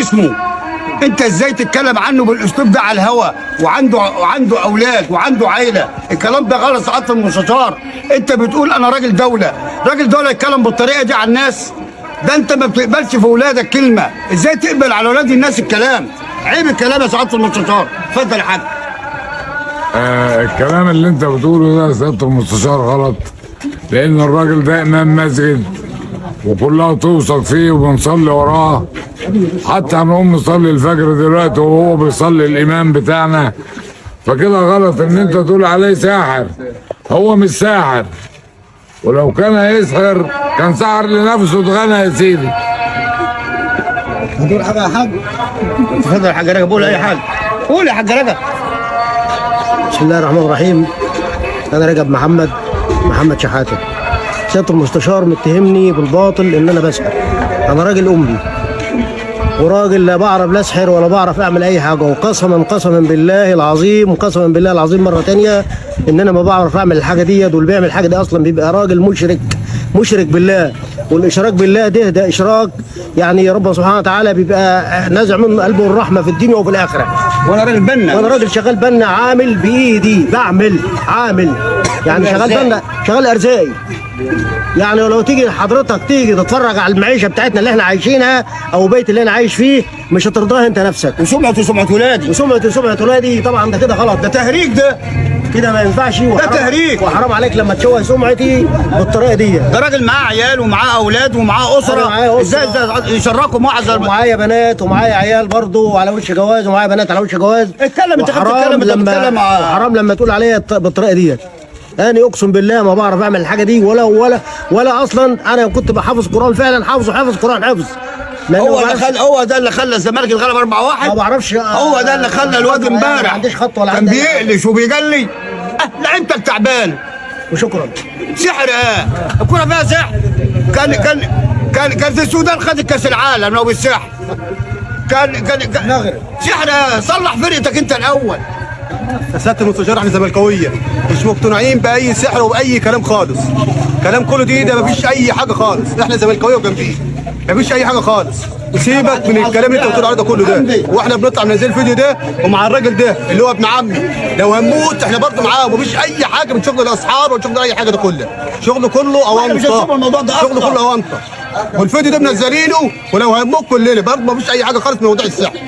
اسمه. انت ازاي تتكلم عنه بالاسلوب ده على الهوا وعنده اولاد وعنده عيله؟ الكلام ده غلط سعاده المستشار. انت بتقول انا راجل دوله، راجل دوله يتكلم بالطريقه دي على الناس؟ ده انت ما بتقبلش في ولادك كلمه، ازاي تقبل على ولاد الناس الكلام؟ عيب الكلام يا سعاده المستشار. اتفضل يا حاج. الكلام اللي انت بتقوله ده يا سياده المستشار غلط، لان الراجل ده امام مسجد وكلها توثق فيه وبنصلي وراه، حتى هنقوم نصلي الفجر دلوقتي وهو بيصلي الامام بتاعنا. فكده غلط ان انت تقول عليه ساحر، هو مش ساحر، ولو كان هيسحر كان سحر لنفسه اتغنى يا سيدي. هتقول حاجه يا حاج؟ اتفضل يا حاج رجب، قول اي حاجه، قول يا حاج رجب. بسم الله الرحمن الرحيم. انا رجب محمد شحاته. سياده المستشار متهمني بالباطل ان انا بسحر. انا راجل امي وراجل لا بعرف لا اسحر ولا بعرف اعمل اي حاجه، وقسما بالله العظيم مره تانيه ان انا ما بعرف اعمل الحاجه دي. واللي بيعمل الحاجه دي اصلا بيبقى راجل مشرك بالله، والاشراك بالله ده اشراك يعني ربنا سبحانه وتعالى بيبقى نازع من قلبه الرحمه في الدنيا وفي الاخره. وانا راجل بنا، وانا راجل شغال بنا، عامل بايدي، عامل يعني شغال بنا، شغال ارزاقي. يعني لو تيجي حضرتك تتفرج على المعيشه بتاعتنا اللي احنا عايشينها او البيت اللي انا عايش فيه مش هترضاها انت نفسك. وسمعة ولادي، وسمعة ولادي طبعا. ده كده غلط، ده تهريج، ده كده ما ينفعش، ده تهريج، وحرام عليك لما تشوه سمعتي بالطريقه دي. ده راجل معاه عيال ومعاه اولاد ومعاه اسره، ازاي يشركوا معايا بنات ومعايا عيال برضه على وش جواز، ومعايا بنات على وش جواز. اتكلم انت، بتتكلم حرام لما تقول عليا بالطريقه دي. انا اقسم بالله ما بعرف اعمل الحاجه دي ولا اصلا. انا كنت بحافظ قران فعلا، حافظ قران حفظ. هو ده اللي خلى الزمالك يتغلب 4-1. ما بعرفش. هو ده اللي خلى الواد امبارح ما عنديش خط ولا كان بيقلش وبيجلي. لعيبتك تعبان وشكرا. سحر الكوره فيها سحر. كان في السودان خدت كاس العالم لو بالسحر. كان سحر. صلح فرقتك انت الاول. سياده المستشار احنا زملكاويه مش مقتنعين باي سحر وباي كلام خالص. كلام كله ده مفيش اي حاجه خالص. احنا زملكاويه وجنبيه مفيش اي حاجه خالص. سيبك من الكلام اللي انت بتقول عليه ده كله ده. واحنا بنطلع ننزل الفيديو ده ومع الراجل ده اللي هو ابن عمي. لو هنموت احنا برضه معاه، ومفيش اي حاجه من شغل الاصحاب ولا شغل اي حاجه. ده كله شغل كله اوانطه، شغل كله اوانطه. والفيديو ده منزلينه ولو هنموت كلنا برضه مفيش اي حاجه خالص من موضوع السحر.